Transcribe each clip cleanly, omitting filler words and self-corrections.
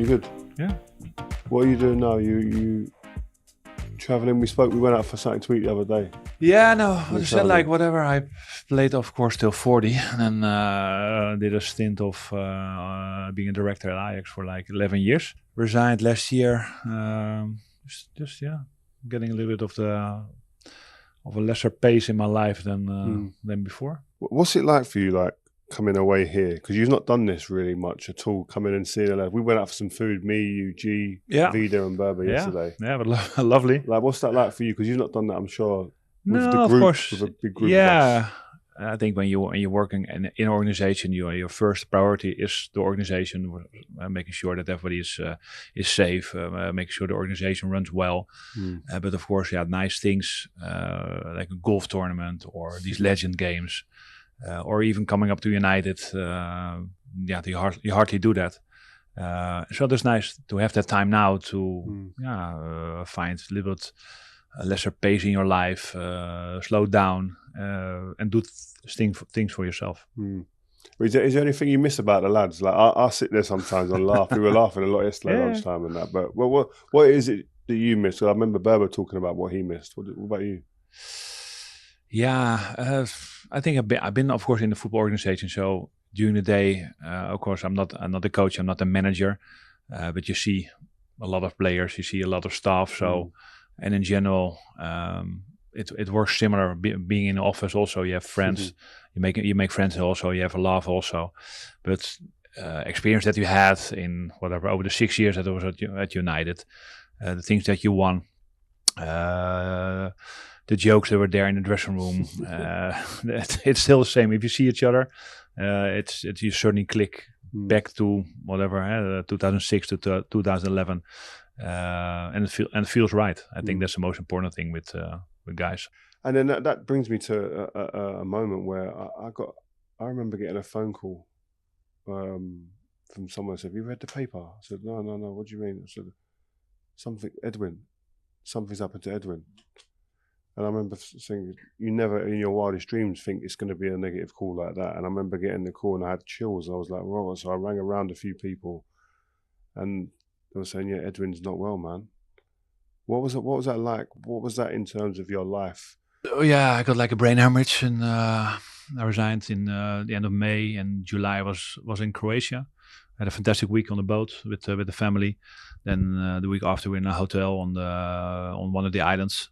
You good? Yeah. What are you doing now? You traveling? We went out for something to eat the other day. Yeah, no, I You're said like traveling. whatever. I played, of course, till 40, and then did a stint of being a director at Ajax for like 11 years. Resigned last year. Just getting a little bit of a lesser pace in my life than before. What's it like for you, like coming away here? Because you've not done this really much at all. Coming and seeing it. We went out for some food. Me, you, G, Yeah. Vida, and Berber yesterday. Yeah, but lovely. Like, what's that like for you? Because you've not done that, I'm sure. With No, the of group, course. with a big group Yeah. of us. I think when you're working in an organization, your first priority is the organization, making sure that everybody is safe, making sure the organization runs well. But of course, nice things like a golf tournament or these legend games, or even coming up to United. You hardly do that. So it's nice to have that time now to find a little bit lesser pace in your life, slow down, and do things for yourself. Is there anything you miss about the lads? Like I sit there sometimes and laugh. We were laughing a lot yesterday lunchtime and that. But what is it that you miss? I remember Berber talking about what he missed. What about you? Yeah, I think I've been, of course, in the football organization. So during the day, of course, I'm not a coach, I'm not a manager, but you see a lot of players, you see a lot of staff. So, and in general, it works similar. Being in the office, also you have friends. You make friends, also you have a laugh, also. But experience that you had in whatever over the 6 years that I was at United, the things that you won. The jokes that were there in the dressing room, it's still the same. If you see each other, it's you certainly click back to whatever 2006 to 2011, and it feels right. I think that's the most important thing with guys. And then that brings me to a moment where I remember getting a phone call from someone who said, "Have you read the paper?" I said, No. What do you mean? I said, something's happened to Edwin. And I remember saying, you never in your wildest dreams think it's going to be a negative call like that. And I remember getting the call and I had chills. I was like, well, so I rang around a few people and they were saying, yeah, Edwin's not well, man. What was that like? What was that in terms of your life? Oh, yeah, I got like a brain hemorrhage and I resigned in the end of May, and July was in Croatia. I had a fantastic week on the boat with the family. Then the week after we were in a hotel on one of the islands.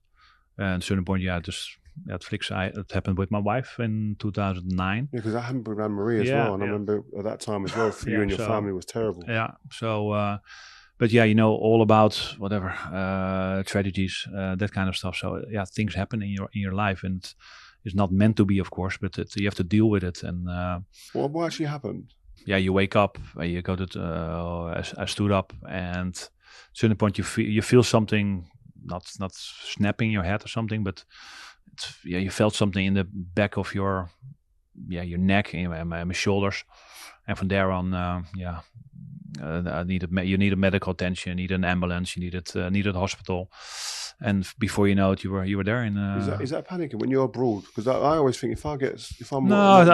And at a certain point, it happened with my wife in 2009. Yeah, because that happened with Anne-Marie as well. And I remember at that time as well, for you and your family was terrible. Yeah, so, but yeah, all about whatever, tragedies, that kind of stuff. So yeah, things happen in your life, and it's not meant to be, of course, but you have to deal with it. And what actually happened? Yeah, you wake up, you go to, I stood up, and at a certain point you feel something, not snapping your head or something, but you felt something in the back of your neck, and my shoulders, and from there on, you needed medical attention, you needed an ambulance, you needed a hospital, and before you know it, you were there. Is that panicking when you're abroad? Because I always think if I'm I'd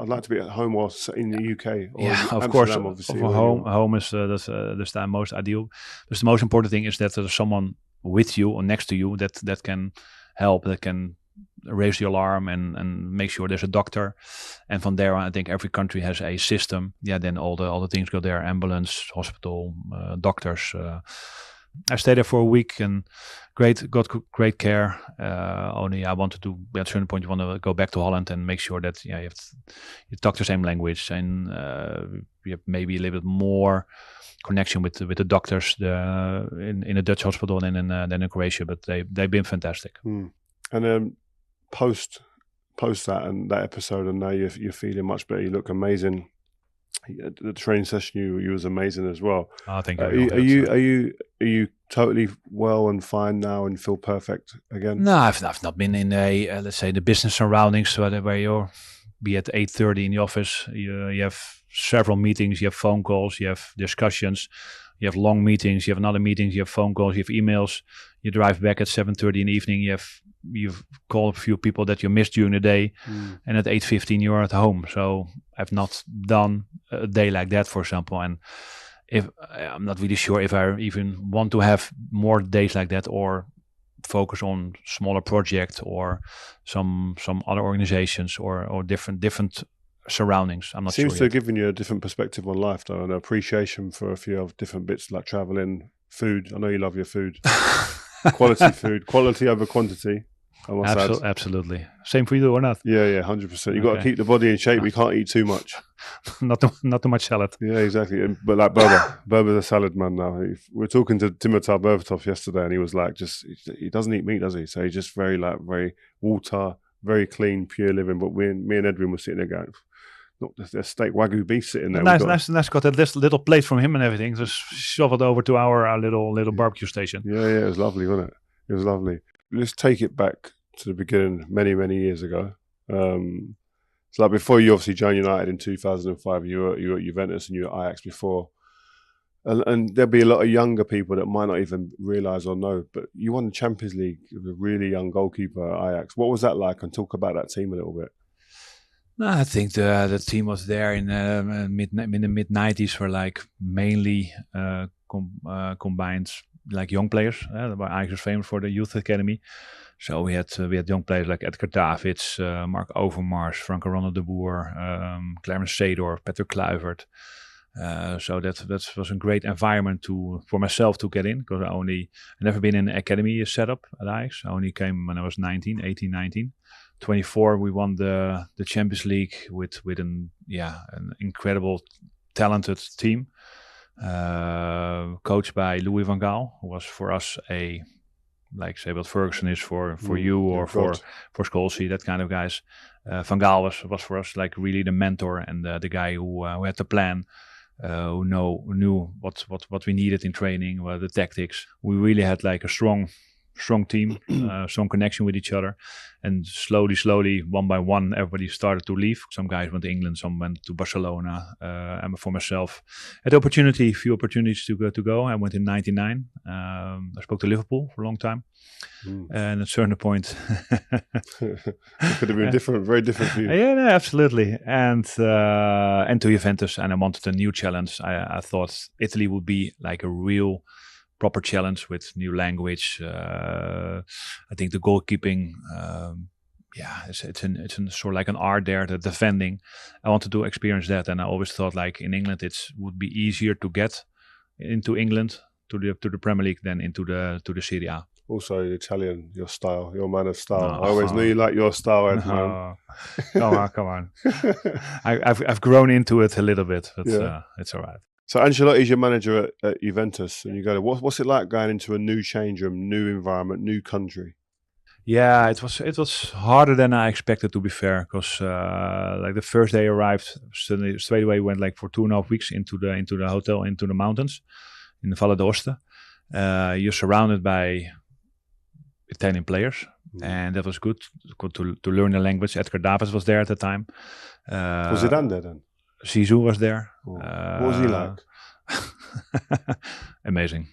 like to be at home or in the UK. Or of Amsterdam, course, obviously. Home is that's the most ideal. But the most important thing is that there's someone with you or next to you that can help, that can raise the alarm and make sure there's a doctor. And from there on, I think every country has a system. Yeah, then all the things go there: ambulance, hospital, doctors. I stayed there for a week and got great care. Only I wanted to, at a certain point, you want to go back to Holland and make sure that you talk the same language, and you have maybe a little bit more connection with the doctors in a Dutch hospital than in Croatia. But they've been fantastic. And then post that and that episode, and now you're feeling much better. You look amazing. The training session you was amazing as well. Oh, thank you. Are you totally well and fine now and feel perfect again? No, I've not been in let's say the business surroundings where you're be at 8:30 in the office. You have several meetings, you have phone calls, you have discussions, you have long meetings, you have another meetings, you have phone calls, you have emails. You drive back at 7:30 in the evening. You've called a few people that you missed during the day, and at 8:15 you're at home. So I've not done a day like that, for example. And if I'm not really sure if I even want to have more days like that, or focus on smaller projects or some other organizations, or different surroundings. I'm not Seems sure to yet. have given you a different perspective on life, though, and an appreciation for a few of different bits like traveling, food. I know you love your food. Quality food, quality over quantity. I must add. Absolutely. Same for you or not? Yeah, 100%. You got to Okay. keep the body in shape. We can't eat too much. Not too much salad. Yeah, exactly. But like Berber's a salad man now. We were talking to Timotar Berbatov yesterday, and he was like, he doesn't eat meat, does he? So he's just very water, very clean, pure living. But me and Edwin were sitting there going, look, there's steak Wagyu beef sitting there. Nice. Got this little plate from him and everything. Just shove it over to our little barbecue station. Yeah, it was lovely, wasn't it? It was lovely. Let's take it back to the beginning, many, many years ago. So like before you obviously joined United in 2005, you were at Juventus and you were at Ajax before. And there'll be a lot of younger people that might not even realise or know, but you won the Champions League with a really young goalkeeper at Ajax. What was that like? And talk about that team a little bit. No, I think the team was there in the mid 90s, were like mainly combined like young players. Ajax was famous for the youth academy, so we had young players like Edgar Davids, Mark Overmars, Franco Ronald de Boer, Clarence Seedorf, Peter Kluivert. So that was a great environment for myself to get in, because I never been in an academy setup at Ajax. I only came when I was 18, 19. 24, we won the Champions League with an incredible, talented team, coached by Louis van Gaal, who was for us like say what Ferguson is for you or for Scholesy, that kind of guys. Van Gaal was for us like really the mentor and the guy who had the plan, who knew what we needed in training, the tactics. We really had like a strong team, strong connection with each other, and slowly, one by one, everybody started to leave. Some guys went to England, some went to Barcelona, and for myself, had few opportunities to go. I went in '99. I spoke to Liverpool for a long time, and at a certain point, it could have been different, very different for you. Yeah, no, absolutely, and to Juventus, and I wanted a new challenge. I thought Italy would be like a real proper challenge with new language. I think the goalkeeping, it's sort of like an art there, the defending. I wanted to experience that, and I always thought like in England it would be easier to get into England to the Premier League than into the Serie A. Also, Italian, your style, your man of style. I always knew you like your style, Ed, man. Come on. I've grown into it a little bit, but it's all right. So Ancelotti's your manager at Juventus, and you go, what's it like going into a new change room, new environment, new country? Yeah, it was harder than I expected, to be fair, because like the first day I arrived, straight away went like for 2.5 weeks into the hotel, into the mountains in the Valle d'Aosta. You're surrounded by Italian players, and that was good to learn the language. Edgar Davids was there at the time. Was Zidane there then? Zizou was there. What was he like? Amazing.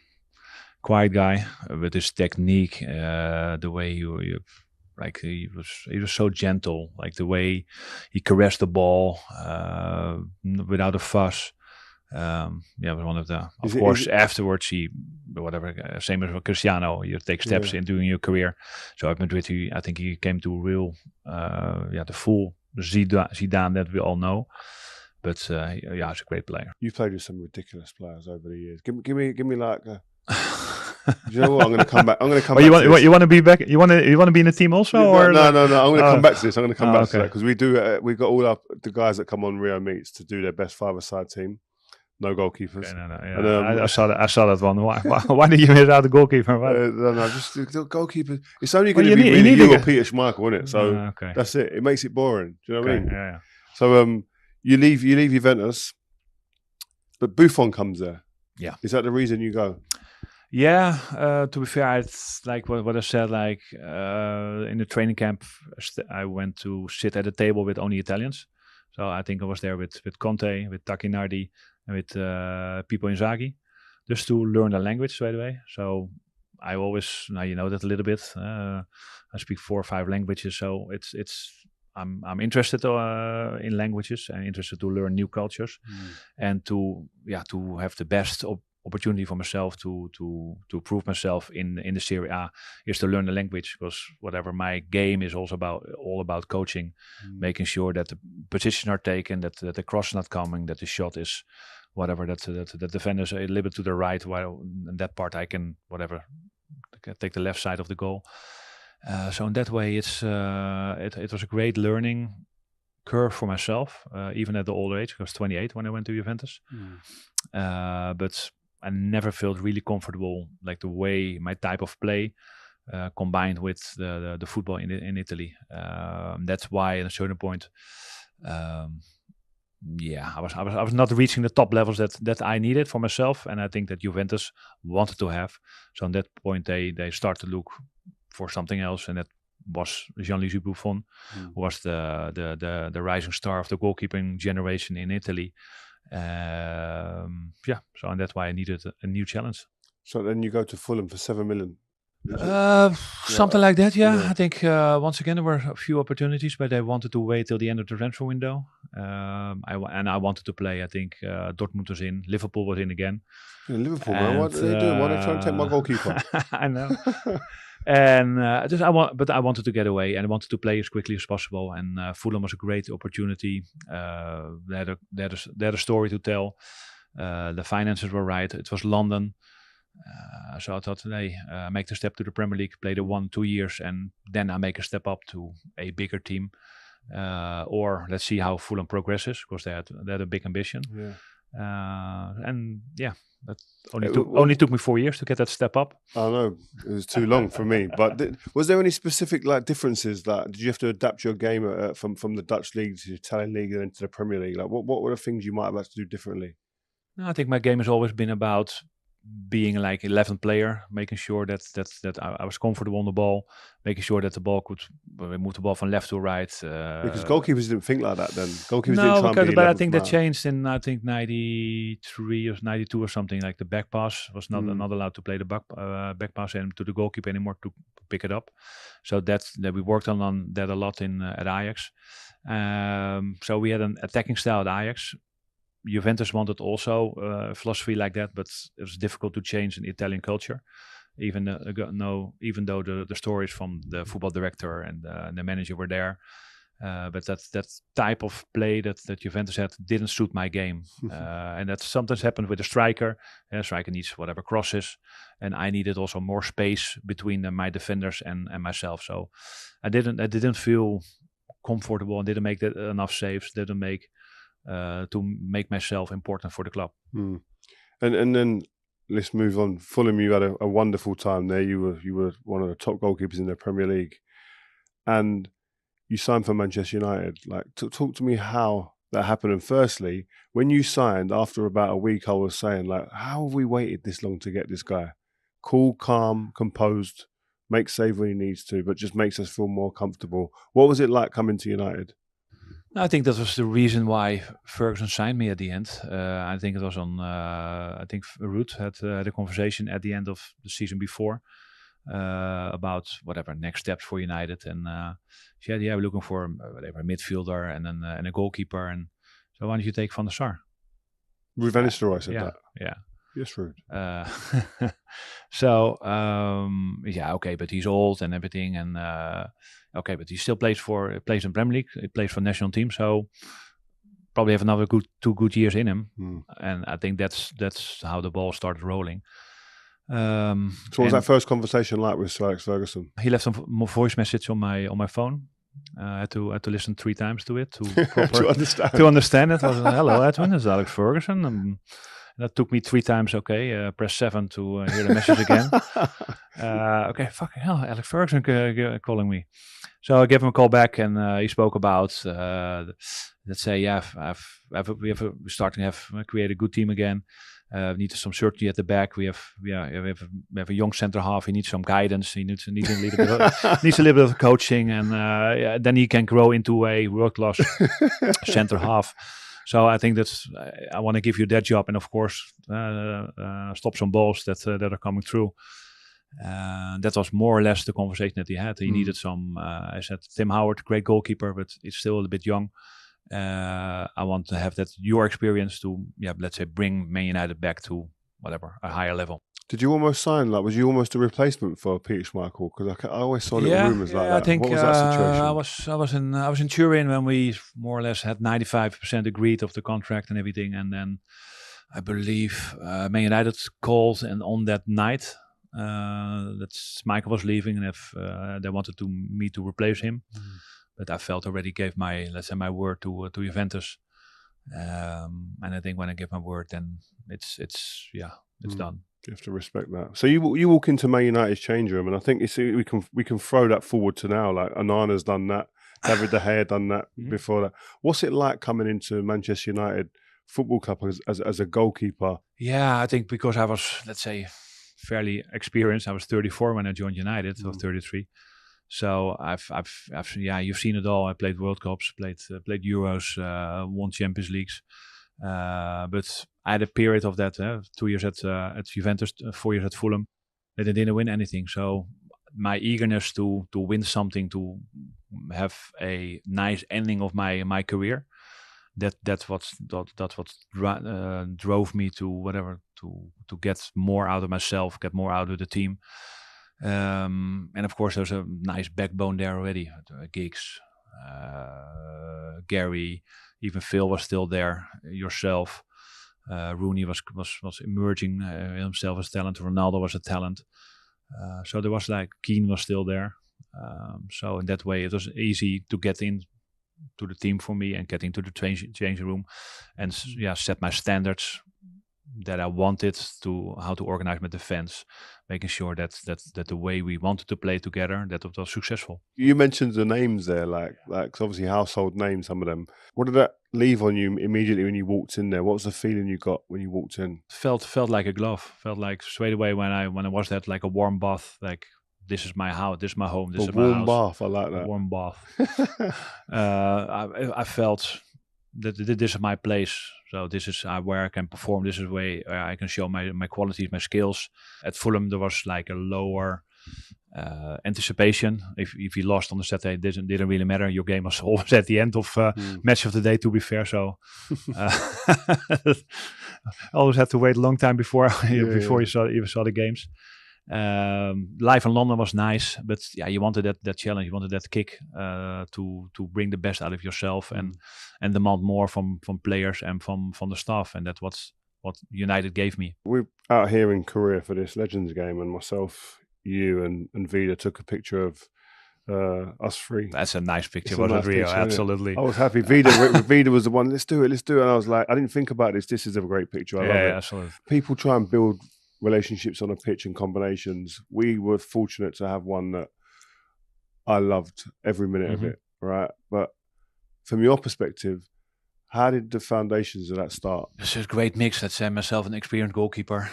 Quiet guy with his technique, the way you like he was so gentle, like the way he caressed the ball without a fuss. It was one of the. Of course, afterwards same as Cristiano, you take steps in doing your career. So at Madrid, I think he came to real, the full Zidane that we all know. But he's a great player. You've played with some ridiculous players over the years. Give me like. You know what? I'm going to come back. You want to be back? You want to be in the team also? No. I'm going to come back to this. I'm going to come back to that because we do. We've got all the guys that come on Rio Meets to do their best five-a-side team. No goalkeepers. Okay, no. Yeah. I saw that one. Why did you miss out the goalkeeper? Just the goalkeeper. It's only going to be you or Peter Schmeichel, isn't it? So that's it. It makes it boring. Do you know what I mean? Yeah. So you leave Juventus, but Buffon comes there. Yeah. Is that the reason you go? Yeah, to be fair, it's like what I said, like in the training camp, I went to sit at a table with only Italians. So I think I was there with Conte, with Tacchinardi, and with Pippo Inzaghi, just to learn the language straight away. So I always, now you know that a little bit, I speak 4 or 5 languages, so I'm interested in languages and interested to learn new cultures, and to have the best opportunity for myself to prove myself in the Serie A is to learn the language, because whatever my game is also all about coaching, making sure that the positions are taken, that the cross is not coming, that the shot is whatever, that the defenders are a little bit to the right, while in that part I can take the left side of the goal. So in that way, it was a great learning curve for myself, even at the older age. I was 28 when I went to Juventus, but I never felt really comfortable, like the way my type of play combined with the football in Italy. That's why at a certain point, I was not reaching the top levels that I needed for myself, and I think that Juventus wanted to have. So at that point, they started to look for something else, and that was Gianluigi Buffon, who was the rising star of the goalkeeping generation in Italy. So and that's why I needed a new challenge. So then you go to Fulham for 7 million. Something like that, yeah. I think once again there were a few opportunities, but they wanted to wait till the end of the transfer window. I wanted to play. I think Dortmund was in, Liverpool was in again. Yeah, Liverpool, man. What are they doing? Why are they trying to take my goalkeeper? I know. And I wanted to get away, and I wanted to play as quickly as possible. And Fulham was a great opportunity. They had a story to tell. The finances were right. It was London. So I thought, make the step to the Premier League, play the 1-2 years, and then I make a step up to a bigger team. Or let's see how Fulham progresses, because they had a big ambition. That only took me 4 years to get that step up. I know, it was too long for me. But was there any specific differences did you have to adapt your game from the Dutch league to the Italian league and into the Premier League? Like, what were the things you might have had to do differently? No, I think my game has always been about being like 11th player, making sure that I was comfortable on the ball, making sure that the ball could move the ball from left to right. Because goalkeepers didn't think like that then. Goalkeepers didn't try and be but I think that changed in 93 or 92 or something. Like the back pass was not allowed to play the back pass and to the goalkeeper anymore to pick it up. So that we worked on that a lot at Ajax. So we had an attacking style at Ajax. Juventus wanted also philosophy like that, but it was difficult to change in Italian culture. Even though the stories from the football director and the manager were there, but that type of play that Juventus had didn't suit my game, and that sometimes happened with a striker. A striker needs whatever crosses, and I needed also more space between my defenders and myself. So I didn't feel comfortable and didn't make enough saves. Didn't make. To make myself important for the club. And then let's move on. Fulham, you had a wonderful time there. You were one of the top goalkeepers in the Premier League, and you signed for Manchester United. Like, talk to me how that happened. And firstly, when you signed, after about a week, I was saying, like, how have we waited this long to get this guy? Cool, calm, composed, makes save when he needs to, but just makes us feel more comfortable. What was it like coming to United? I think that was the reason why Ferguson signed me at the end. I think it was on. I think Ruud had a conversation at the end of the season before about whatever next steps for United, and she said, "Yeah, we're looking for whatever midfielder and a goalkeeper." And so, why don't you take Van der Sar? Ruud van Nistelrooy said that. Yeah. Yes, Ruud. So okay, but he's old and everything, and okay, but he still plays in Premier League. He plays for national team, so probably have another 2 good years in him. And I think that's how the ball started rolling. So what was that first conversation like with Sir Alex Ferguson? He left a voice message on my phone. I had to listen 3 times to it to understand it. I was, hello, Edwin, it's Alex Ferguson. And that took me 3 times. Okay, press 7 to hear the message again. Okay, fucking hell, Alex Ferguson calling me. So I gave him a call back, and he spoke about let's say, we're starting to create a good team again. We need some certainty at the back. We have a young centre half. He needs some guidance. He needs a little bit of coaching, and then he can grow into a world-class centre half. So I think I want to give you that job, and of course stop some balls that are coming through. That was more or less the conversation that he had. He Mm. needed some. I said, Tim Howard, great goalkeeper, but he's still a bit young. I want to have that your experience to, let's say, bring Man United back to whatever a higher level. Did you almost sign, like, was you almost a replacement for Peter Schmeichel? Because I always saw little rumours like that. I think what was that situation? I was in Turin when we more or less had 95% agreed of the contract and everything, and then I believe Man United called, and on that night that Schmeichel was leaving, and if they wanted me to replace him, but I felt already gave my, let's say, my word to Juventus, and I think when I give my word, then it's done. You have to respect that. So you walk into Man United's change room, and I think we can throw that forward to now. Like Onana's done that, David De Gea done that before that. What's it like coming into Manchester United Football Club as a goalkeeper? Yeah, I think because I was, let's say, fairly experienced. I was 34 when I joined United, so 33. So I've you've seen it all. I played World Cups, played Euros, won Champions Leagues. But I had a period of that, 2 years at Juventus, 4 years at Fulham. They didn't win anything. So my eagerness to win something, to have a nice ending of my career, that's what drove me to whatever, to get more out of myself, get more out of the team. And of course, there's a nice backbone there already. Giggs, Gary, even Phil was still there. Yourself, Rooney was emerging himself as talent. Ronaldo was a talent. So there was Keane was still there. So in that way, it was easy to get in to the team for me and get into the changing room, and set my standards that I wanted to, how to organize my defense, making sure that the way we wanted to play together, that it was successful. You mentioned the names there, like obviously household names, some of them. What did that leave on you immediately when you walked in there? What was the feeling you got when you walked in? Felt like a glove. Felt like straight away when I was that, like a warm bath. Like, this is my house, this is my home, this is my house. Warm bath, I like that. A warm bath. I felt that this is my place. So this is where I can perform. This is where I can show my qualities, my skills. At Fulham, there was like a lower anticipation. If you lost on the Saturday, it didn't really matter. Your game was always at the end of match of the day, to be fair. So always had to wait a long time before you saw the games. Life in London was nice, but you wanted that challenge, you wanted that kick to bring the best out of yourself and demand more from players and from the staff, and that's what United gave me. We're out here in Korea for this Legends game, and myself, you, and Vida took a picture of us three. That's a nice picture, was it, Rio? Absolutely. I was happy. Vida was the one. Let's do it. And I was like, I didn't think about this. This is a great picture. I love it. Absolutely. People try and build relationships on a pitch and combinations. We were fortunate to have one that I loved every minute of it, right? But from your perspective, how did the foundations of that start? It's a great mix. Let's say myself, an experienced goalkeeper,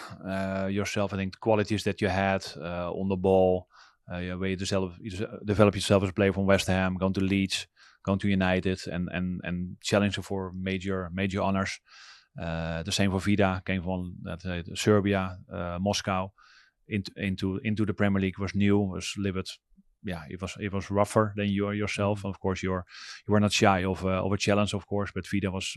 yourself, I think the qualities that you had on the ball, where you develop yourself as a player from West Ham, going to Leeds, going to United, and challenging for major honors. The same for Vida, came from Serbia, Moscow, into the Premier League, was new, was a little bit, it was rougher than you yourself. Of course, you were not shy of a challenge, of course, but Vida was.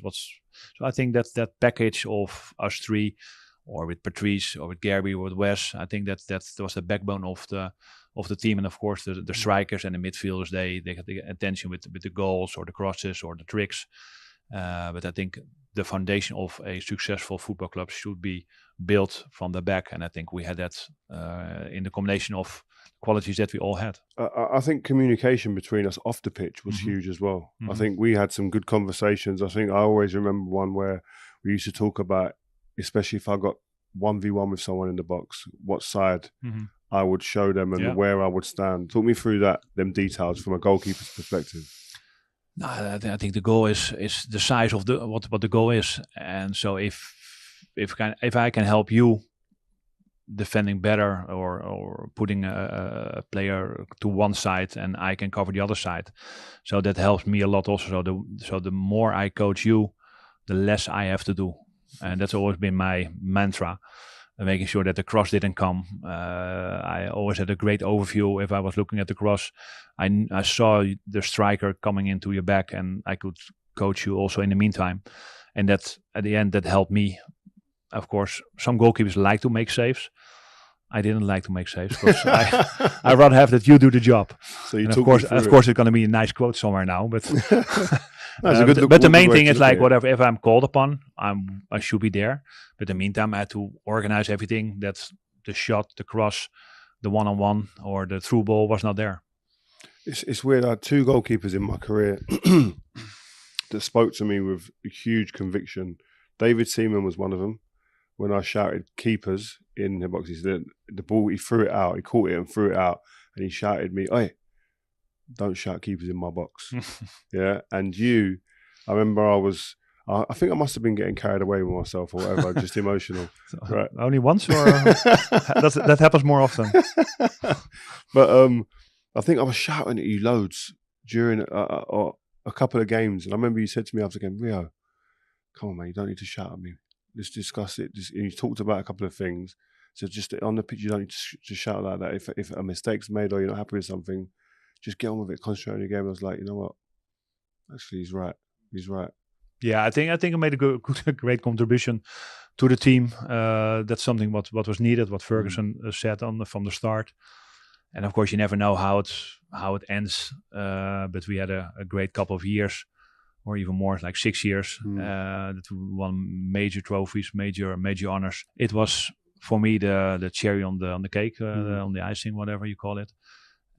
So I think that package of us three, or with Patrice, or with Gary, or with Wes, I think that was the backbone of the team, and of course the strikers and the midfielders. They had the attention with the goals or the crosses or the tricks. But I think the foundation of a successful football club should be built from the back, and I think we had that in the combination of qualities that we all had. I think communication between us off the pitch was huge as well. I think we had some good conversations. I think I always remember one where we used to talk about, especially if I got 1v1 with someone in the box, what side I would show them and where I would stand. Talk me through them details from a goalkeeper's perspective. No, I think the goal is the size of what the goal is, and so if I can help you defending better or putting a player to one side and I can cover the other side, so that helps me a lot also. So the more I coach you, the less I have to do, and that's always been my mantra. making sure that the cross didn't come. I always had a great overview if I was looking at the cross. I saw the striker coming into your back, and I could coach you also in the meantime. And that, at the end, that helped me. Of course, some goalkeepers like to make saves. I didn't like to make saves because I rather have that you do the job. So you and took of course, it's going to be a nice quote somewhere now. But but the main thing is like whatever. If I'm called upon, I should be there. But in the meantime, I had to organize everything. That the shot, the cross, the one-on-one, or the through ball was not there. It's weird. I had 2 goalkeepers in my career that spoke to me with a huge conviction. David Seaman was one of them. When I shouted keepers in the box, he said the ball, he threw it out, he caught it and threw it out, and he shouted me, "Oi, don't shout keepers in my box." Yeah, and I remember I think I must have been getting carried away with myself or whatever, just emotional. Right. Only once, or that happens more often? But I think I was shouting at you loads during a couple of games, and I remember you said to me after the game, "Rio, come on, man, you don't need to shout at me. Let's discuss it." And you talked about a couple of things. So just on the pitch, you don't need to shout like that. If a mistake's made or you're not happy with something, just get on with it, concentrate on your game. I was like, you know what? Actually, he's right. He's right. Yeah, I think I made a great contribution to the team. That's something what was needed, what Ferguson said from the start. And of course, you never know how it ends. But we had a great couple of years, or even more, like 6 years, that we won major trophies, major honors. It was for me the cherry on the cake, on the icing, whatever you call it.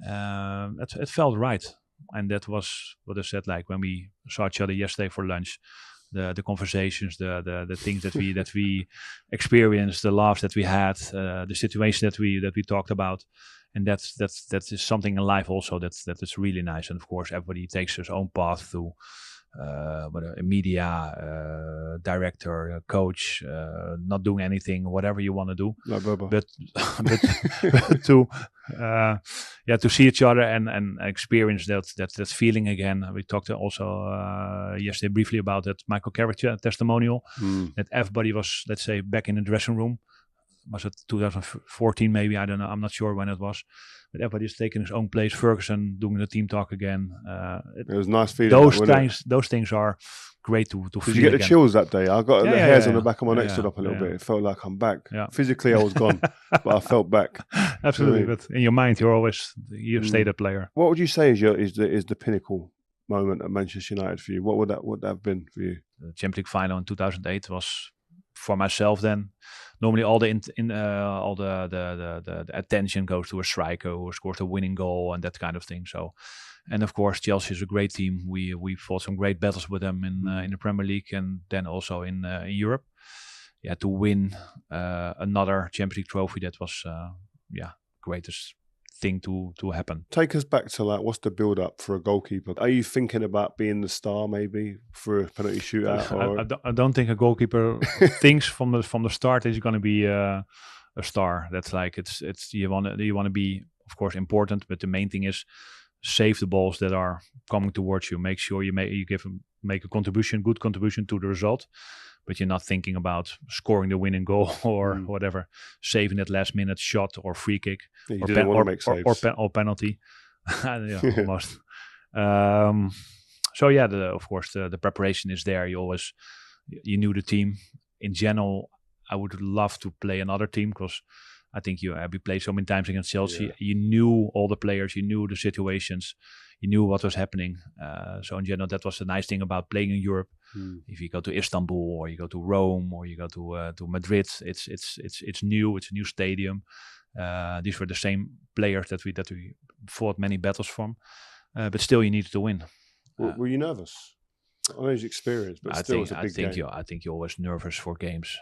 It felt right. And that was what I said, like when we saw each other yesterday for lunch, the conversations, the things that we experienced, the laughs that we had, the situation that we talked about. And that is something in life also that is really nice. And of course, everybody takes his own path to a media director, coach, not doing anything, whatever you want to do. No, but to see each other and experience that feeling again. We talked also yesterday briefly about that Michael Carrick testimonial, that everybody was, let's say, back in the dressing room. Was it 2014 maybe? I don't know. I'm not sure when it was. But everybody's taking his own place. Ferguson doing the team talk again. It was nice feeling. Those things are great to feel. Did you get the chills that day? I got the hairs on the back of my neck stood up a little bit. It felt like I'm back. Yeah. Physically, I was gone, but I felt back. Absolutely. But in your mind, you stayed a player. What would you say is the pinnacle moment at Manchester United for you? What would that have been for you? The Champions League final in 2008 was, for myself then, normally all the attention goes to a striker who scores a winning goal and that kind of thing. So, and of course, Chelsea is a great team. We fought some great battles with them in the Premier League and then also in Europe. Yeah, to win another Champions League trophy, that was greatest thing to happen. Take us back to like, what's the build up for a goalkeeper? Are you thinking about being the star maybe for a penalty shootout? Or? I don't think a goalkeeper thinks from the start that he's going to be a star. That's like it's you want to be, of course, important, but the main thing is save the balls that are coming towards you. Make sure you make a good contribution to the result. But you're not thinking about scoring the winning goal or whatever, saving that last minute shot or free kick or penalty. Almost. So yeah, of course the preparation is there. You knew the team. In general, I would love to play another team because I think we played so many times against Chelsea. Yeah. You knew all the players, you knew the situations, you knew what was happening. So in general, that was the nice thing about playing in Europe. If you go to Istanbul or you go to Rome or you go to Madrid, it's new. It's a new stadium. These were the same players that we fought many battles from, but still you needed to win. Were you nervous? I know it's experience, but still it's a big game. I think you're always nervous for games.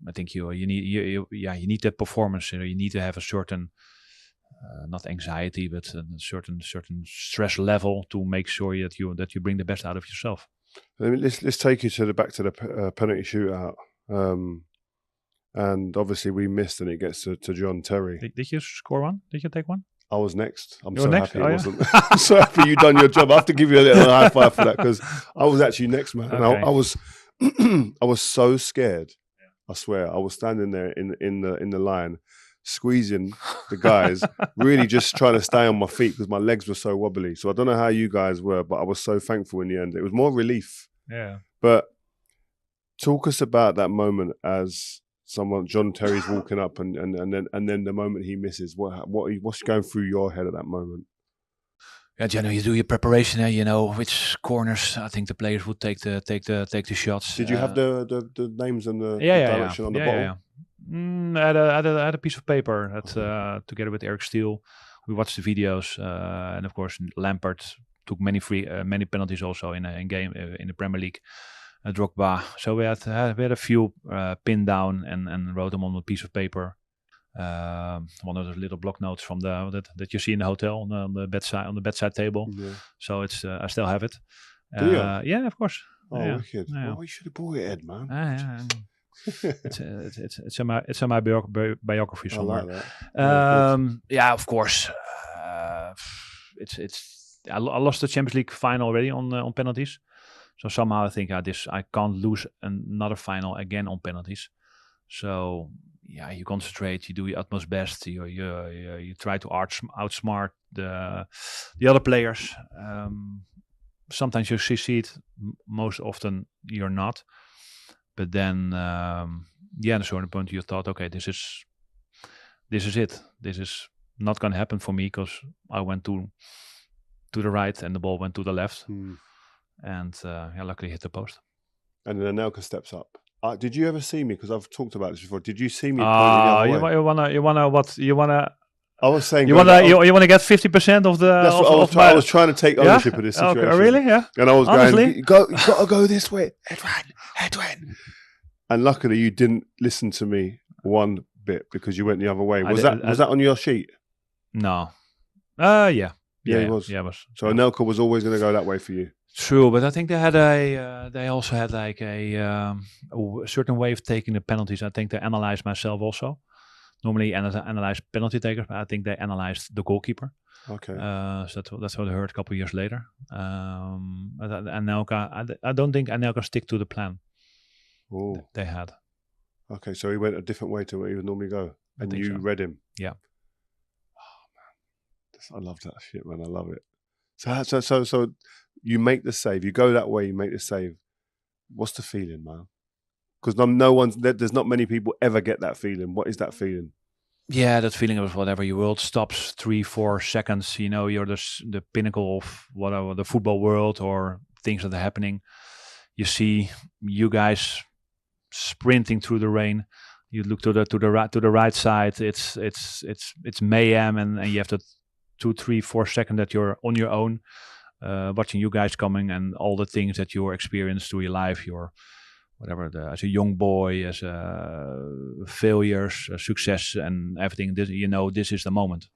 I think you need that performance. You need to have a certain not anxiety, but a certain stress level to make sure that you bring the best out of yourself. Let's take you back to the penalty shootout. And obviously we missed, and it gets to John Terry. Did you score one? Did you take one? I was next. I'm so happy it wasn't. I'm so happy you done your job. I have to give you a little high five for that because I was actually next, man. Okay. And I was so scared. I swear, I was standing there in the line, squeezing the guys, really just trying to stay on my feet because my legs were so wobbly. So I don't know how you guys were, but I was so thankful in the end. It was more relief. Yeah. But talk us about that moment as someone, John Terry's walking up and then the moment he misses. What's going through your head at that moment? Yeah, you do your preparation. You know which corners I think the players would take the shots. Did you have the names and the direction on the bottle? Yeah. I had a piece of paper that together with Eric Steele, we watched the videos, and of course Lampard took many penalties also in the Premier League. Drogba. So we had a few pinned down and wrote them on a piece of paper. One of those little block notes from that you see in the hotel on the bedside table. Yeah. So it's I still have it. Yeah, of course. Oh, wicked! Yeah. Oh, you should have brought it, Ed, man. It's in my biography somewhere. I like that. Yeah, of course. I lost the Champions League final already on penalties. So somehow I think I can't lose another final again on penalties. So yeah, you concentrate, you do your utmost best, you try to outsmart the other players. Sometimes you succeed, most often you're not. But then, at a certain point you thought, okay, this is it. This is not going to happen for me because I went to the right and the ball went to the left. And luckily hit the post. And then Anelka steps up. Did you ever see me? Because I've talked about this before. Did you see me? You wanna what? You wanna? I was saying you wanna get 50% of the. That's what I was trying to take ownership of this situation. Okay, really? Yeah. And I was going, you gotta go this way, Edwin. And luckily, you didn't listen to me one bit because you went the other way. Was that on your sheet? No. Yeah. Yeah, it was. Yeah, it was. So Anelka was always going to go that way for you. True, but I think they also had like a certain way of taking the penalties. I think they analyzed myself also. Normally analyze penalty takers, but I think they analyzed the goalkeeper. Okay. So that's what I heard a couple of years later. Anelka, I don't think Anelka stick to the plan they had. Okay, so he went a different way to where he would normally go, and you read him. Yeah. Oh man, I love that shit, man. I love it. So you make the save. You go that way. You make the save. What's the feeling, man? Because there's not many people ever get that feeling. What is that feeling? Yeah, that feeling of whatever. Your world stops 3-4 seconds. You know, you're the pinnacle of whatever the football world or things that are happening. You see you guys sprinting through the rain. You look to the right side. It's mayhem, and you have to 2-3-4 seconds that you're on your own, watching you guys coming and all the things that you experienced through your life, your whatever, as a young boy, as failures, success, and everything. This is the moment,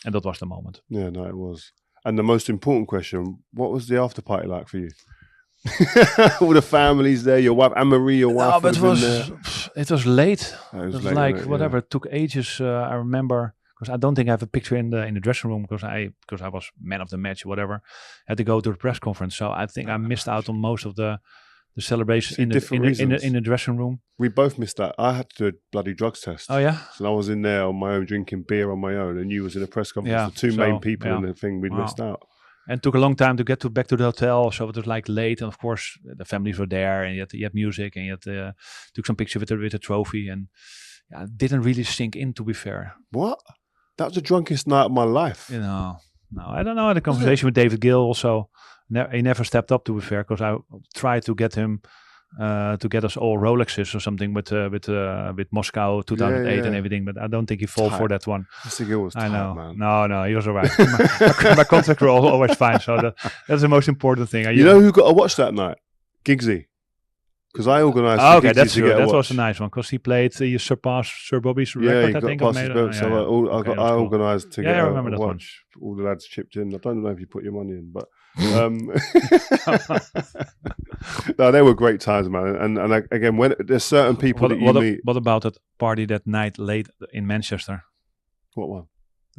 and that was the moment. Yeah, no, it was. And the most important question: what was the after party like for you? All the families there, your wife, Anne-Marie, your wife. But it was late. It was late, like whatever. It took ages. I remember. Because I don't think I have a picture in the dressing room because I was man of the match, whatever. I had to go to the press conference, so I think I missed out on most of the celebration in the dressing room. We both missed that. I had to do a bloody drugs test. Oh yeah. So I was in there on my own, drinking beer on my own, and you was in a press conference. Yeah, the two main people in the thing we'd missed out. And it took a long time to get back to the hotel, so it was like late. And of course, the families were there, and you had music, and you had took some picture with the trophy, and it didn't really sink in. To be fair. What? That was the drunkest night of my life. No, I don't know. I had a conversation with David Gill also. He never stepped up, to be fair, because I tried to get him to get us all Rolexes or something with Moscow 2008 and everything, but I don't think he fall for that one. I think it was tight, man. No, he was all right. my contracts were always fine, so that's the most important thing. You know who got a watch that night? Giggsy. Because I organised. Okay, that's true. That was a nice one because he played. He surpassed Sir Bobby's record. I think. I organised to get I remember a that watch. One. All the lads chipped in. I don't know if you put your money in, but no, they were great times, man. And again, when there's certain people that you meet. What about that party that night late in Manchester? What one?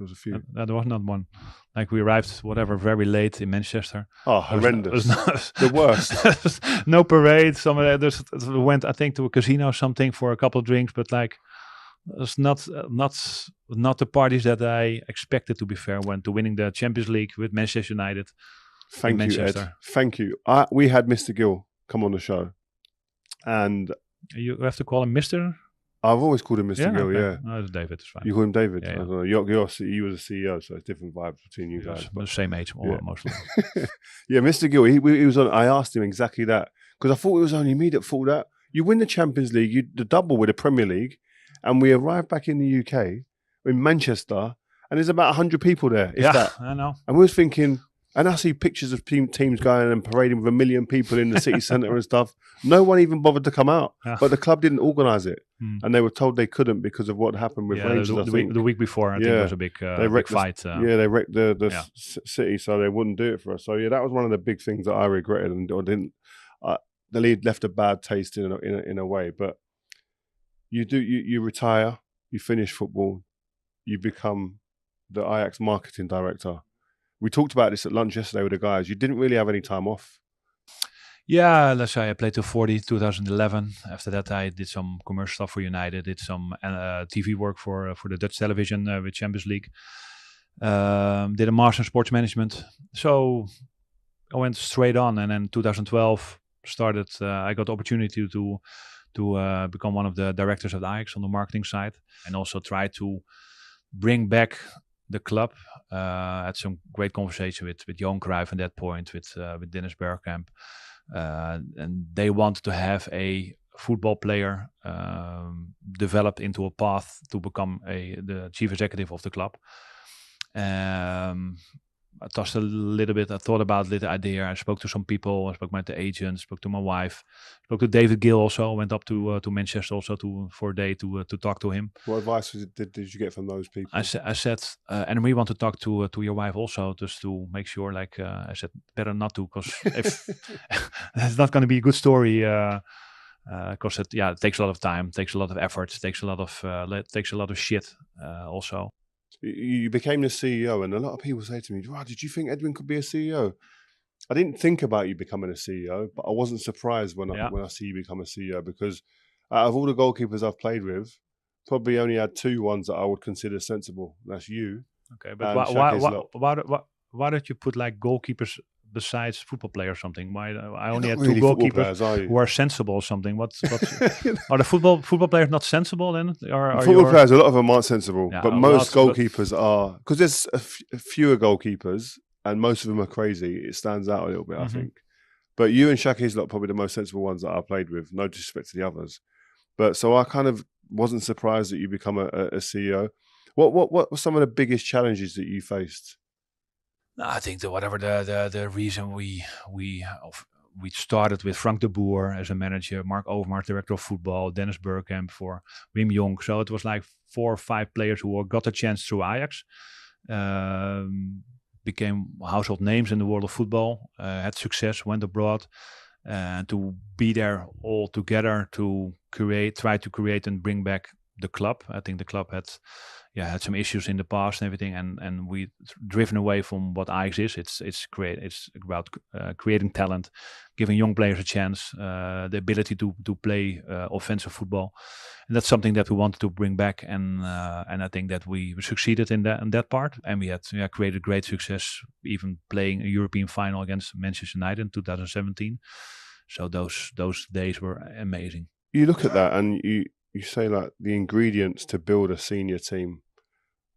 There was a few. There was not one. Like we arrived, very late in Manchester. Oh, horrendous! The worst. No parade. We went, I think, to a casino or something for a couple of drinks, but like it's not the parties that I expected. To be fair, when to winning the Champions League with Manchester United. Thank you, Ed. Thank you. We had Mr. Gill come on the show, and you have to call him Mr. I've always called him Mr. Gill. Okay. Yeah, no, it's David. It's fine. You call him David. Yeah, I don't know. You was a CEO, so it's different vibes between you guys. But the same age, mostly. Yeah, Mr. Gill. He was on. I asked him exactly that because I thought it was only me that thought that. You win the Champions League, the double with the Premier League, and we arrived back in the UK in Manchester, and there's about 100 people there. I know. And we was thinking. And I see pictures of teams going and parading with 1 million people in the city centre and stuff. No one even bothered to come out. But the club didn't organise it. And they were told they couldn't because of what happened with Rangers, the week before, I think there was a big fight. They wrecked the city, so they wouldn't do it for us. So, that was one of the big things that I regretted and didn't. The lead left a bad taste in a way. But you retire, you finish football, you become the Ajax marketing director. We talked about this at lunch yesterday with the guys. You didn't really have any time off. Yeah, let's say I played till 2011. After that, I did some commercial stuff for United, did some TV work for the Dutch television with Champions League. Did a master in sports management. So I went straight on, and then 2012 started. I got the opportunity to become one of the directors of the Ajax on the marketing side, and also try to bring back the club. Had some great conversation with Johan Cruyff at that point, with Dennis Bergkamp, and they wanted to have a football player developed into a path to become the chief executive of the club. I touched a little bit. I thought about the idea. I spoke to some people. I spoke with the agent. Spoke to my wife. Spoke to David Gill also. Went up to Manchester also for a day to talk to him. What advice did you get from those people? I said, and we want to talk to your wife also, just to make sure. Like I said, better not to, because if it's not going to be a good story. Because it takes a lot of time, takes a lot of effort, takes a lot of shit also. You became the CEO, and a lot of people say to me, "Wow, did you think Edwin could be a CEO?" I didn't think about you becoming a CEO, but I wasn't surprised when I see you become a CEO, because out of all the goalkeepers I've played with, probably only had two ones that I would consider sensible. That's you. Okay, but why don't you put like goalkeepers besides football players or something? Why I only had two goalkeepers who are sensible or something? What's are the football players not sensible then? Football players, a lot of them aren't sensible, but most goalkeepers are, because there's fewer goalkeepers and most of them are crazy. It stands out a little bit, I think. But you and Shaq's lot probably the most sensible ones that I played with. No disrespect to the others, but so I kind of wasn't surprised that you become a CEO. What were some of the biggest challenges that you faced? I think the reason we started with Frank de Boer as a manager, Mark Overmars, director of football, Dennis Bergkamp for Wim Jonk. So it was like 4 or 5 players who got a chance through Ajax, became household names in the world of football, had success, went abroad, and to be there all together to try to create and bring back the club. I think the club had some issues in the past and everything, and we driven away from what Ajax is. It's about creating talent, giving young players a chance, the ability to play offensive football, and that's something that we wanted to bring back. And I think that we succeeded in that part, and we had created great success, even playing a European final against Manchester United in 2017. So those days were amazing. You look at that and you say like the ingredients to build a senior team,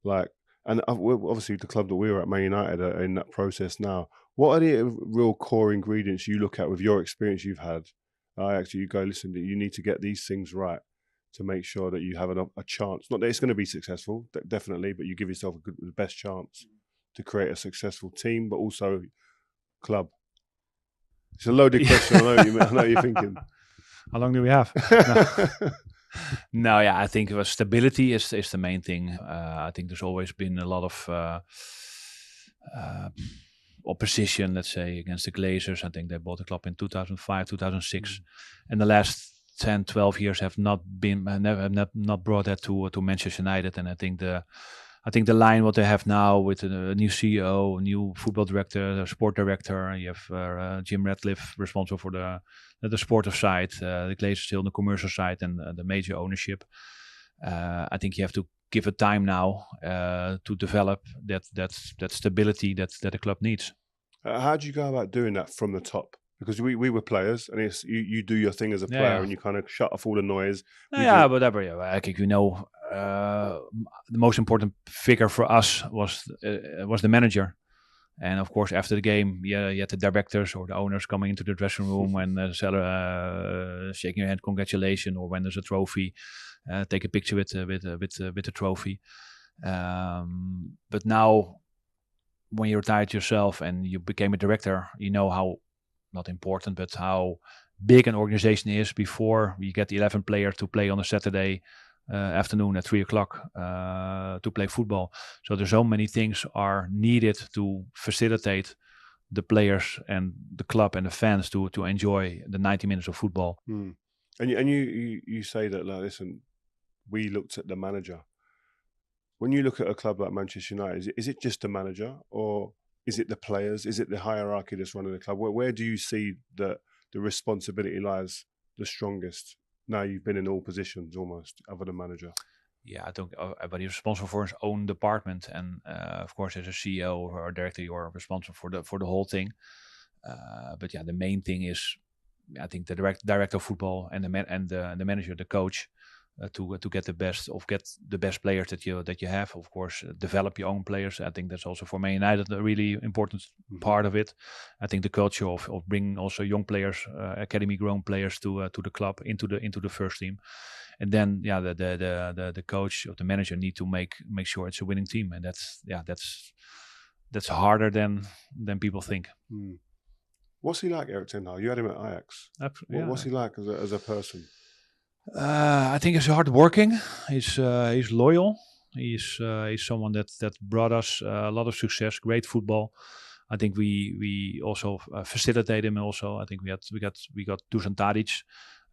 like, and obviously the club that we were at, Man United, are in that process now. What are the real core ingredients you look at with your experience you've had? Actually, you go, listen, you need to get these things right to make sure that you have a chance. Not that it's going to be successful, definitely, but you give yourself the best chance to create a successful team, but also club. It's a loaded question. I know you're thinking. How long do we have? No, I think stability is the main thing. I think there's always been a lot of opposition, let's say, against the Glazers. I think they bought the club in 2005, 2006, and the last 10, 12 years have not brought that to Manchester United. And I think I think the line what they have now with a new CEO, a new football director, a sport director, you have Jim Ratcliffe responsible for the sportive side, the Glazers still on the commercial side, and the major ownership. I think you have to give it time now to develop that stability that the club needs. How do you go about doing that from the top? Because we were players, and it's you do your thing as a player, and you kind of shut off all the noise. Whatever. Yeah, I think the most important figure for us was the manager. And of course, after the game, you had the directors or the owners coming into the dressing room and shaking your hand, congratulations, or when there's a trophy, take a picture with the trophy. But now, when you retired yourself and you became a director, you know how not important, but how big an organization is before you get the 11 players to play on a Saturday afternoon at 3:00 to play football. So there's so many things are needed to facilitate the players and the club and the fans to enjoy the 90 minutes of football. And you say that, like, listen, we looked at the manager. When you look at a club like Manchester United, is it just the manager, or is it the players? Is it the hierarchy that's running the club? Where do you see that the responsibility lies the strongest? Now you've been in all positions almost, other than manager. Yeah, I think everybody is responsible for his own department, and of course, as a CEO or a director, you are responsible for the whole thing. But yeah, the main thing is, I think, the director of football and the manager, the coach, to get the best players that you have. Of course, develop your own players. I think that's also for Man United a really important part of it. I think the culture of bringing also young players, academy grown players to the club into the first team, and then the coach or the manager need to make sure it's a winning team, and that's harder than people think. What's he like, Erik ten Hag? You had him at Ajax. What's he like as a person? I think he's hardworking. He's loyal. He's someone that brought us a lot of success, great football. I think we also facilitate him. Also, I think we got Dusan Tadic,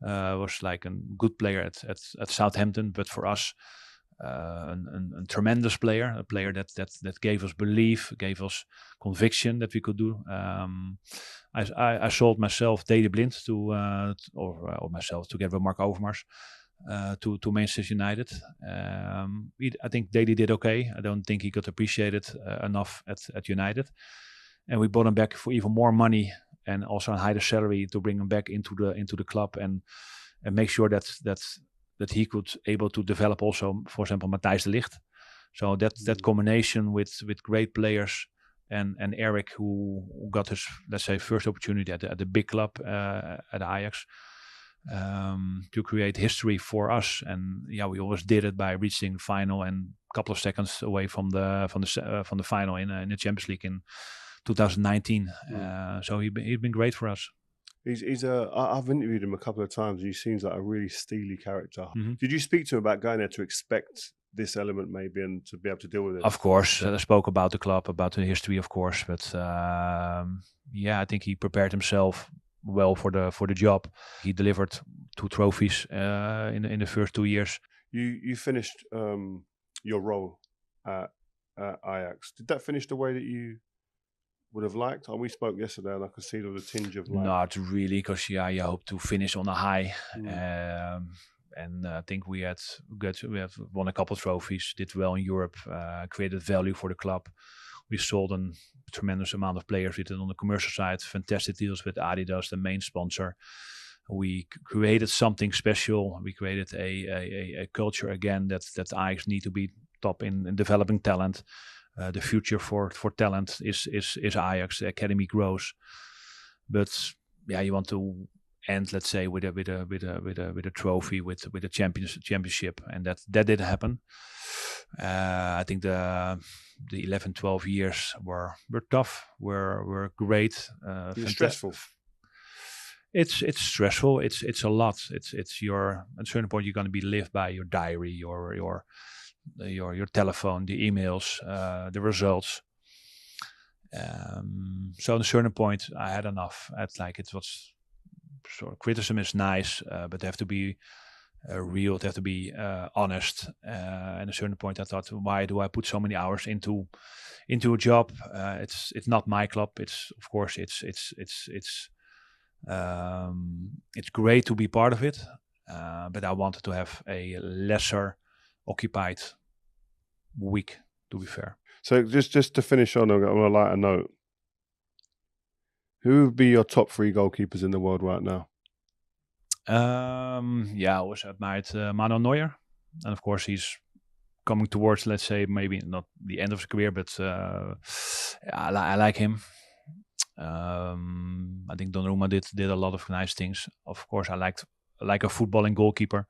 was like a good player at Southampton, but for us, a tremendous player, a player that gave us belief, gave us conviction that we could do. I sold myself, Dede Blind, or myself together with Mark Overmars, to Manchester United. I think Dede did okay. I don't think he got appreciated enough at United, and we bought him back for even more money and also a higher salary to bring him back into the club and make sure that he could able to develop also, for example, Matthijs de Ligt. So that combination with great players and Erik, who got his, let's say, first opportunity at the big club at Ajax, to create history for us. And yeah, we always did it by reaching the final and a couple of seconds away from the final in the Champions League in 2019. So he's been great for us. I've interviewed him a couple of times. He seems like a really steely character. Did you speak to him about going there to expect this element maybe and to be able to deal with it? Of course, I spoke about the club, about the history, of course, but I think he prepared himself well for the job. He delivered 2 trophies in the first 2 years. You finished your role at Ajax. Did that finish the way that you would have liked? We spoke yesterday, and I could see there was a tinge of like... Not really, because you hope to finish on a high. And I think we have won a couple of trophies, did well in Europe, created value for the club. We sold a tremendous amount of players. We did on the commercial side, fantastic deals with Adidas, the main sponsor. We created something special. We created a culture again that Ajax need to be top in developing talent. The future for talent is Ajax. The academy grows, but you want to end, let's say, with a trophy, with a championship, and that didn't happen. I think the 11-12 years were tough, were great. Stressful. It's stressful. It's a lot. It's at a certain point you're going to be lived by your diary, your telephone, the emails, the results. So at a certain point, I had enough. It was sort of, criticism is nice, but they have to be real. It have to be honest. At a certain point, I thought, why do I put so many hours into a job? It's not my club. It's of course it's great to be part of it, but I wanted to have a lesser occupied week. To be fair. So just to finish on a lighter note, who would be your top 3 goalkeepers in the world right now? I always admired Manuel Neuer, and of course he's coming towards, let's say, maybe not the end of his career, but I like him. I think Donnarumma did a lot of nice things. Of course, I like a footballing goalkeeper.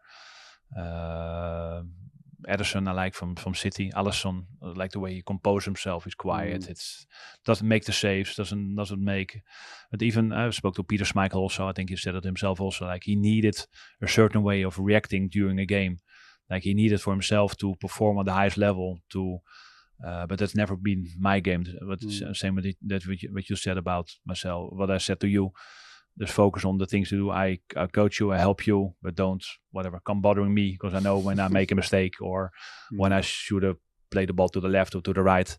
Ederson I like from City. Alisson, I like the way he composes himself. He's quiet. It's doesn't make the saves. Doesn't make. But even I spoke to Peter Schmeichel also. I think he said it himself also. Like he needed a certain way of reacting during a game. Like he needed for himself to perform on the highest level. But that's never been my game. But same with what you said about myself. What I said to you. Just focus on the things you do. I coach you, I help you, but don't come bothering me, because I know when I make a mistake or when I should have played the ball to the left or to the right.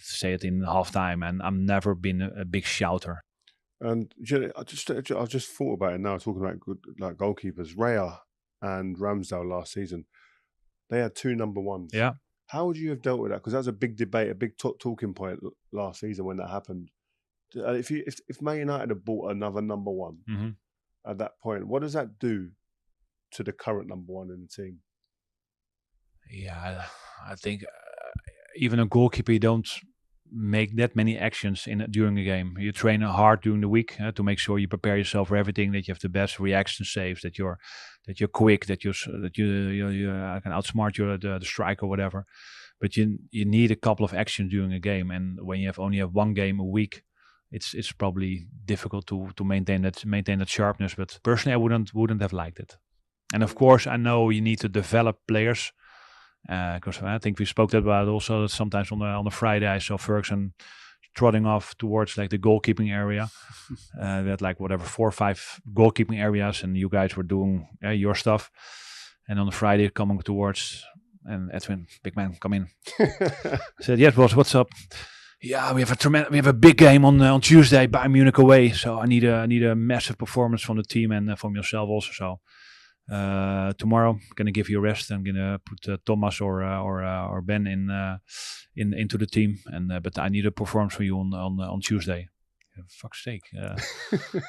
Say it in halftime, and I've never been a big shouter. And I just thought about it now, talking about good like goalkeepers. Raya and Ramsdale last season, they had 2 number ones. Yeah. How would you have dealt with that? Because that was a big debate, a big talking point last season when that happened. If Man United had bought another number one at that point, what does that do to the current number one in the team? Yeah, I think even a goalkeeper, you don't make that many actions during a game. You train hard during the week to make sure you prepare yourself for everything, that you have the best reaction saves, that you're quick, that you can outsmart the striker or whatever. But you need a couple of actions during a game, and when you only have one game a week, it's probably difficult to maintain that sharpness. But personally, I wouldn't have liked it. And of course, I know you need to develop players, because I think we spoke about also that sometimes on the Friday I saw Ferguson trotting off towards like the goalkeeping area. We had like 4 or 5 goalkeeping areas, and you guys were doing your stuff. And on the Friday coming towards, and Edwin, big man, come in. I said, "Yes, boss, what's up?" Yeah, we have a big game on Tuesday, Bayern Munich away. So I need a massive performance from the team and from yourself also. So tomorrow I'm gonna give you a rest. I'm gonna put Thomas or Ben into the team, but I need a performance for you on Tuesday. Yeah, fuck's sake,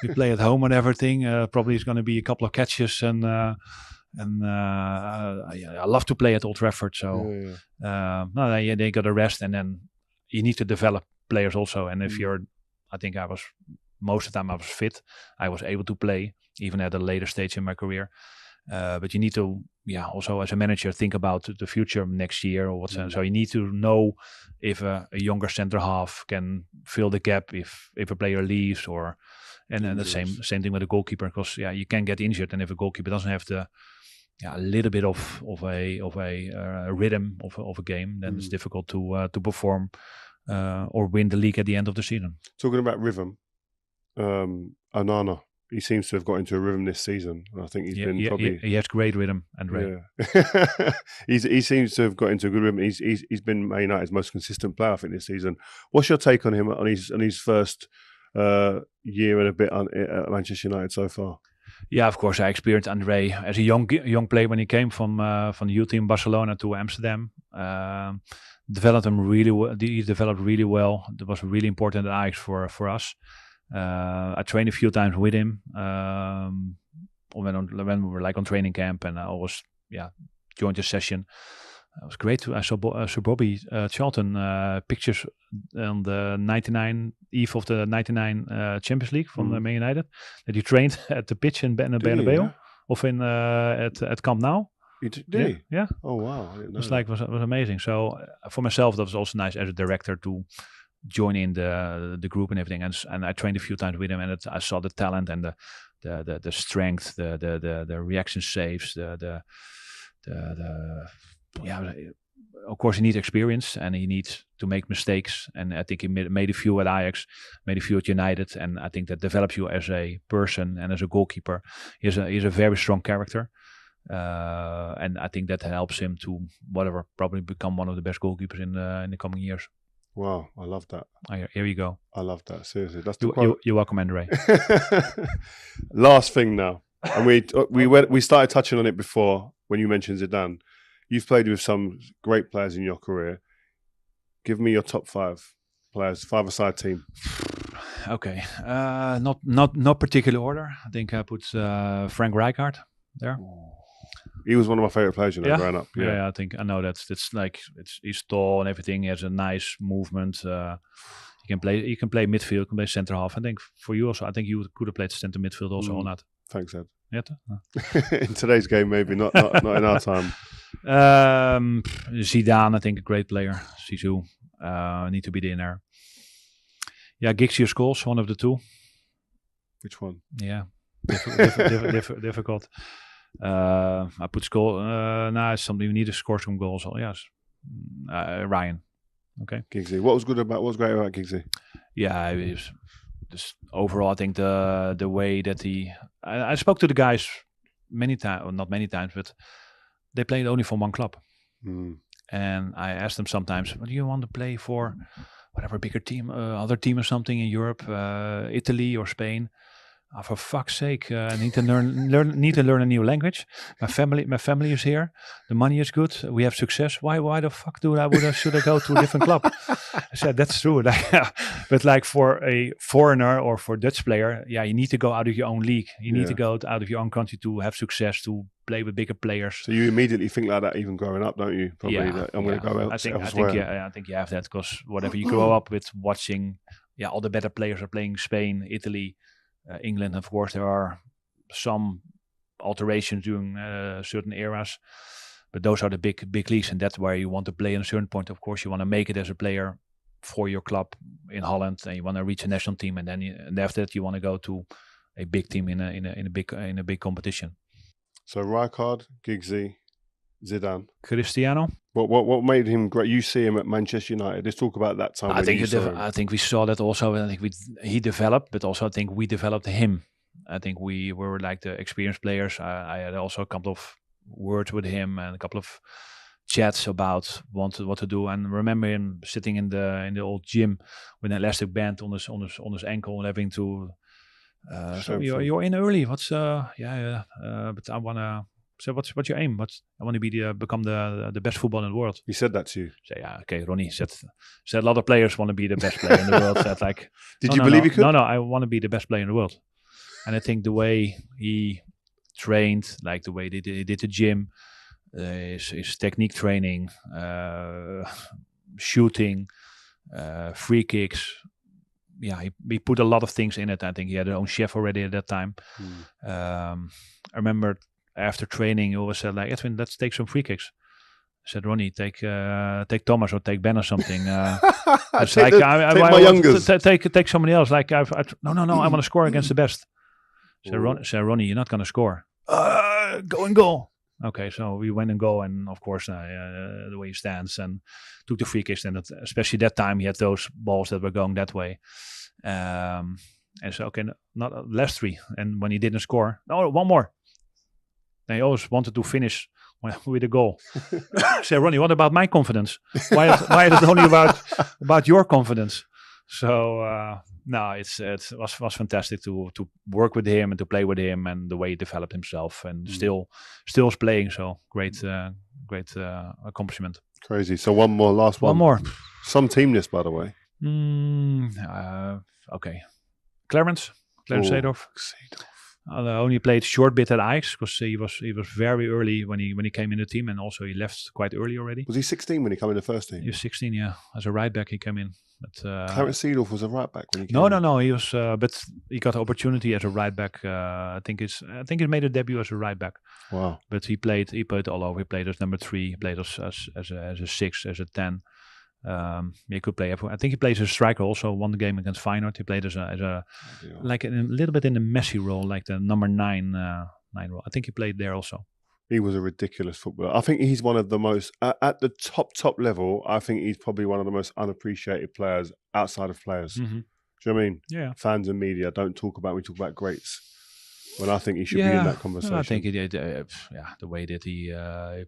we play at home and everything. Probably it's gonna be a couple of catches and I love to play at Old Trafford. So they got a rest, and then you need to develop players also. And if I think most of the time I was fit. I was able to play even at a later stage in my career. But you need to, also as a manager, think about the future next year or what's. So you need to know if a younger center half can fill the gap if a player leaves, and the same thing with a goalkeeper, because you can get injured, and if a goalkeeper doesn't have a little bit of a rhythm of a game, then it's difficult to perform or win the league at the end of the season. Talking about rhythm, Onana, he seems to have got into a rhythm this season. I think he's been probably... He has great rhythm, Andre. Yeah. he seems to have got into a good rhythm. He's been Man United's most consistent player, I think, this season. What's your take on him on his first year and a bit at Manchester United so far? Yeah, of course. I experienced Andre as a young player when he came from the youth team Barcelona to Amsterdam. Developed him really well. He developed really well. It was really important at Ajax for us. I trained a few times with him when we were like on training camp, and I always joined the session. It was great. I saw Sir Bobby Charlton pictures on the 99 eve of the 99 Champions League from Man United, that he trained at the pitch in Bernabeu or in at Camp Nou. Did he? Yeah. Oh wow! I didn't know it was amazing. So for myself, that was also nice as a director to join in the group and everything, and I trained a few times with him, and I saw the talent and the strength, the reaction saves, of course he needs experience and he needs to make mistakes, and I think he made a few at Ajax, made a few at United, and I think that develops you as a person and as a goalkeeper. He's a very strong character. And I think that helps him to probably become one of the best goalkeepers in the coming years. Wow, I love that. Here you go. I love that. Seriously, that's the quote. You're welcome, Andre. Last thing now, and we started touching on it before when you mentioned Zidane. You've played with some great players in your career. Give me your top 5 players, 5-a-side team. Okay, not particular order. I think I put Frank Rijkaard there. He was one of my favorite players, growing up. Yeah, I think I know that's like he's tall and everything. He has a nice movement. He can play midfield, can play centre half. I think for you also, I think you could have played centre midfield also or not. Thanks, Ed. Yeah. In today's game, maybe not in our time. Zidane, I think a great player. Zizou, need to be in there. Yeah, Giggsy or Scholes, one of the two. Which one? Yeah, difficult. I put Scholes. It's something we need to score some goals. Yes, Ryan. Okay. Giggsy. What was great about Giggsy? Yeah, it was just overall. I think the way that I spoke to the guys many times, or not many times, but they played only for one club. And I asked them sometimes, "What do you want to play for? Whatever bigger team, other team or something in Europe, Italy or Spain." For fuck's sake, I need to learn a new language. My family is here. The money is good. We have success. Why the fuck should I go to a different club? I said that's true. But like for a foreigner or for a Dutch player, yeah, you need to go out of your own league. You need to go out of your own country to have success, to play with bigger players. So you immediately think like that even growing up, don't you? Probably. I'm going to go elsewhere. I think you have that because whatever you grow up with watching, all the better players are playing Spain, Italy. England, of course, there are some alterations during certain eras, but those are the big leagues, and that's where you want to play. At a certain point, of course, you want to make it as a player for your club in Holland, and you want to reach a national team, and then after that, you want to go to a big team in a big competition. So Rijkaard, Giggsy, Zidane, Cristiano. What made him great? You see him at Manchester United. Let's talk about that time. I think we saw that also. I think he developed, but also I think we developed him. I think we were like the experienced players. I had also a couple of words with him and a couple of chats about what to do. And remember him sitting in the old gym with an elastic band on his ankle and having to. So you're in early. But I wanna. So what's your aim? I want to become the best footballer in the world. He said that to you? Say, okay, Ronnie said a lot of players want to be the best player in the world. Said like, did you believe he could? No, I want to be the best player in the world. And I think the way he trained, like the way he did the gym, his technique training, shooting, free kicks. Yeah, he put a lot of things in it. I think he had his own chef already at that time. I remember. After training, he always said like, Edwin, let's take some free kicks. I said, Ronnie, take Thomas or take Ben or something. It's like my youngest. Take somebody else. Like no, I want to score against the best. Said Ronnie, you're not going to score. Go and goal. Okay, so we went and goal, and of course the way he stands and took the free kicks, and especially that time he had those balls that were going that way. And so okay, not last 3. And when he didn't score, no, one more. They always wanted to finish with a goal. Say, Ronnie, what about my confidence? Why is it only about your confidence? So it was fantastic to work with him and to play with him and the way he developed himself and still is playing. So great accomplishment. Crazy. So last one. One more. Some teamness, by the way. Okay. Clarence Seedorf. I only played short bit at Ajax because he was very early when he came in the team, and also he left quite early already. Was he 16 when he came in the first team? He was 16, yeah. As a right back, he came in. Clarence Seedorf was a right back when he came in? No. He was, but he got the opportunity as a right back. I think he made a debut as a right back. Wow! But he played all over. He played as number 3. He played as a 6, as a 10. He could play. I think he plays as a striker. Also, won the game against Feyenoord. He played as a like a little bit in the Messi role, like the number 9 role. I think he played there also. He was a ridiculous footballer. I think he's one of the most at the top level. I think he's probably one of the most unappreciated players outside of players. Mm-hmm. Do you know what I mean? Yeah. Fans and media don't talk about. We talk about greats. when I think he should be in that no, conversation. I think he did. The way that he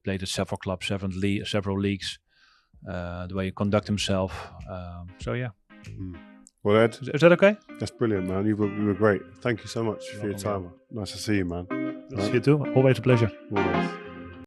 played at several clubs, several leagues, the way he conduct himself. So yeah. Well, Ed, Is that okay? that's brilliant, man. You were great. Thank you so much for your Welcome, time. Nice to see you, man. See you too. Always a pleasure. Always.